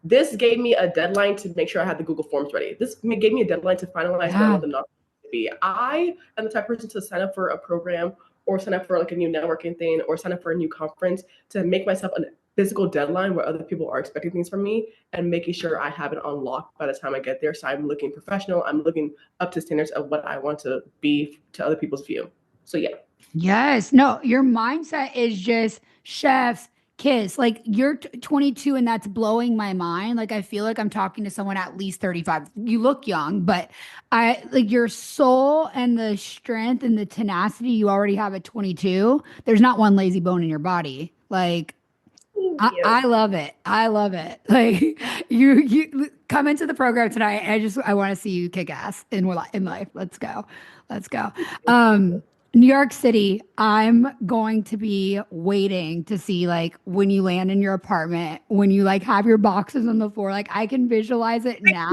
this gave me a deadline to make sure I had the Google Forms ready. This gave me a deadline to finalize what I Yeah. want the knowledge to be. I am the type of person to sign up for a program or sign up for like a new networking thing or sign up for a new conference to make myself a physical deadline where other people are expecting things from me and making sure I have it unlocked by the time I get there. So I'm looking professional. I'm looking up to standards of what I want to be to other people's view. So yeah. Yes. No, your mindset is just chef's kiss. Like you're 22 and that's blowing my mind. Like I feel like I'm talking to someone at least 35. You look young, but I like your soul and the strength and the tenacity you already have at 22. There's not one lazy bone in your body. Like Thank I you. love it. I love it. Like you come into the program tonight. I want to see you kick ass in life. Let's go. Let's go. New York City, I'm going to be waiting to see like when you land in your apartment, when you like have your boxes on the floor. Like I can visualize it now.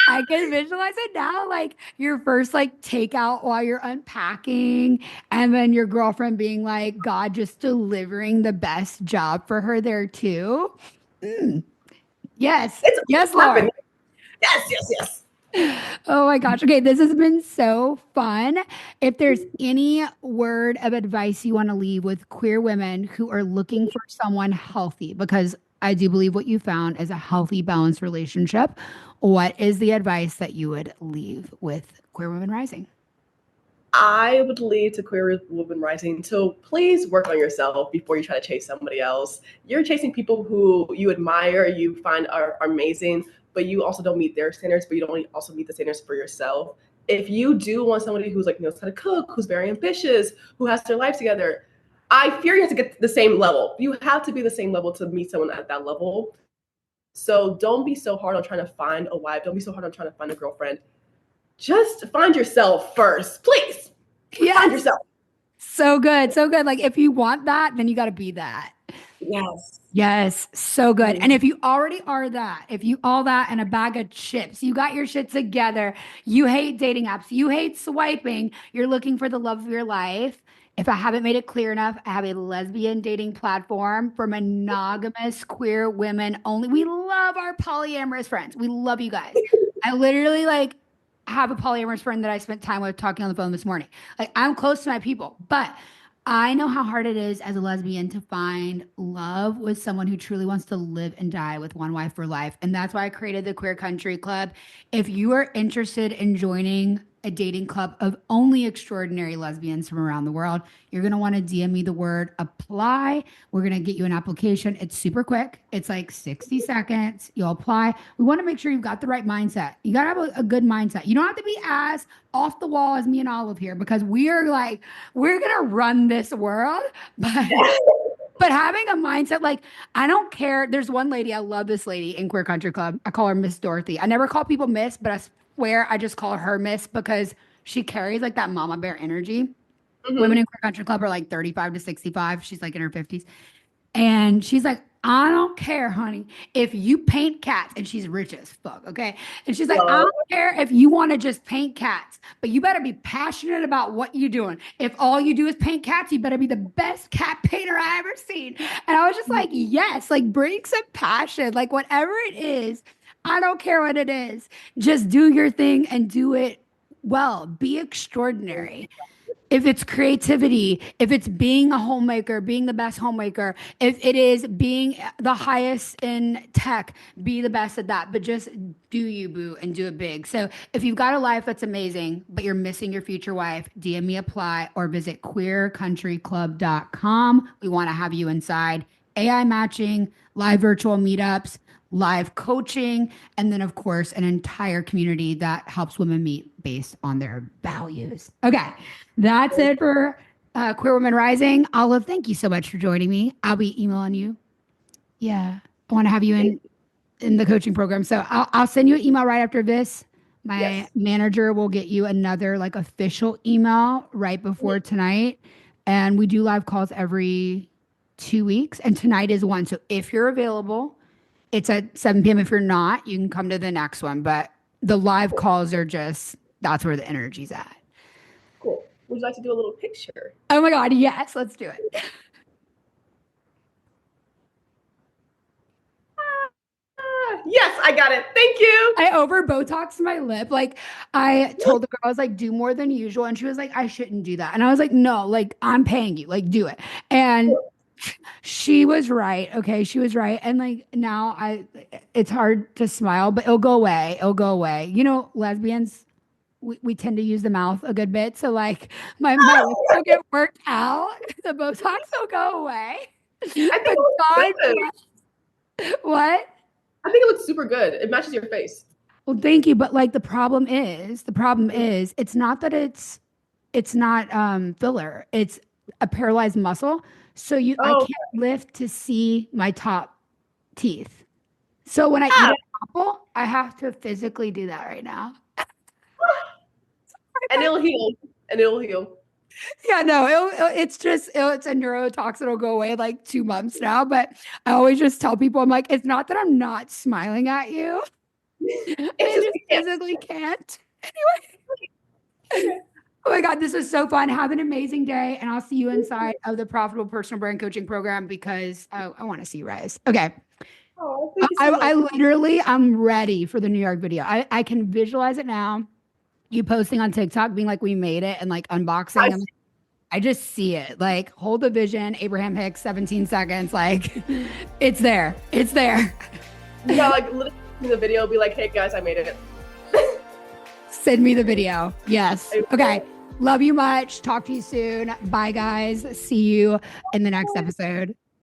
I can visualize it now, like your first like takeout while you're unpacking, and then your girlfriend being like, God just delivering the best job for her there too. Mm. Yes, It's yes, happening. Lord. Yes, yes, yes. Oh my gosh. Okay, this has been so fun. If there's any word of advice you want to leave with queer women who are looking for someone healthy, because I do believe what you found is a healthy, balanced relationship, what is the advice that you would leave with Queer Women Rising? I would lead to Queer Women Rising to please work on yourself before you try to chase somebody else. You're chasing people who you admire, you find are amazing, but you also don't meet their standards, but you don't also meet the standards for yourself. If you do want somebody who's like knows how to cook, who's very ambitious, who has their life together, I fear you have to get the same level. You have to be the same level to meet someone at that level. So don't be so hard on trying to find a wife. Don't be so hard on trying to find a girlfriend. Just find yourself first, please. Yes. Find yourself. So good. So good. Like if you want that, then you got to be that. Yes. Yes. So good. And if you already are that, if you all that and a bag of chips, you got your shit together, you hate dating apps, you hate swiping, you're looking for the love of your life. If I haven't made it clear enough, I have a lesbian dating platform for monogamous queer women only. We love our polyamorous friends. We love you guys. I literally like have a polyamorous friend that I spent time with talking on the phone this morning. Like I'm close to my people, but I know how hard it is as a lesbian to find love with someone who truly wants to live and die with one wife for life. And that's why I created the Queer Country Club. If you are interested in joining a dating club of only extraordinary lesbians from around the world, you're going to want to DM me the word apply. We're going to get you an application. It's super quick. It's like 60 seconds. You'll apply. We want to make sure you've got the right mindset. You got to have a good mindset. You don't have to be as off the wall as me and Olive here because we are like, we're going to run this world. But having a mindset, like, I don't care. There's one lady, I love this lady in Queer Country Club. I call her Miss Dorothy. I never call people Miss, but I swear I just call her Miss because she carries like that mama bear energy. Women in Queer Country Club are like 35 to 65. She's like in her 50s. And she's like, I don't care, honey, if you paint cats. And she's rich as fuck, okay? And she's like, I don't care if you want to just paint cats, but you better be passionate about what you're doing. If all you do is paint cats, you better be the best cat painter I ever seen. And I was just like, yes, like bring some passion, like whatever it is. I don't care what it is. Just do your thing and do it well. Be extraordinary. If it's creativity, if it's being a homemaker, being the best homemaker, if it is being the highest in tech, be the best at that. But just do you, boo, and do it big. So if you've got a life that's amazing, but you're missing your future wife, DM me apply or visit queercountryclub.com. We want to have you inside. AI matching, live virtual meetups, live coaching, and then, of course, an entire community that helps women meet based on their values. Okay, that's it for Queer Women Rising. Olive, thank you so much for joining me. I'll be emailing you. Yeah, I want to have you in the coaching program. So I'll send you an email right after this. My manager will get you another like official email right before tonight. And we do live calls every 2 weeks. And tonight is one. So if you're available, it's at 7 p.m. If you're not, you can come to the next one. But the live calls are just, that's where the energy's at. Cool. Would you like to do a little picture? Oh my God, yes, let's do it. Yes, I got it. Thank you. I over Botoxed my lip. Like I told the girl, I was like, do more than usual. And she was like, I shouldn't do that. And I was like, no, like I'm paying you, like do it. And she was right. Okay. She was right. And like now it's hard to smile, but it'll go away. It'll go away. You know, lesbians, we tend to use the mouth a good bit. So like my lips will get worked out. The Botox will go away. I think it looks good. What? I think it looks super good. It matches your face. Well, thank you. But like the problem is it's not that it's not filler. It's a paralyzed muscle. So I can't lift to see my top teeth. So when I eat an apple, I have to physically do that right now. And it'll heal. Yeah, no, it's a neurotoxin. It'll go away in like 2 months now. But I always just tell people, I'm like, it's not that I'm not smiling at you. I just physically can't. Anyway. Oh my God, this was so fun. Have an amazing day. And I'll see you inside of the Profitable Personal Brand Coaching Program because I want to see you rise. Okay. Oh, thank you so much. I literally, I'm ready for the New York video. I can visualize it now. You posting on TikTok being like, we made it and like unboxing. I just see it. Like hold the vision, Abraham Hicks, 17 seconds. Like it's there. It's there. Yeah, like literally in the video, be like, hey guys, I made it. Send me the video. Yes. Okay. Love you much. Talk to you soon. Bye guys. See you in the next episode.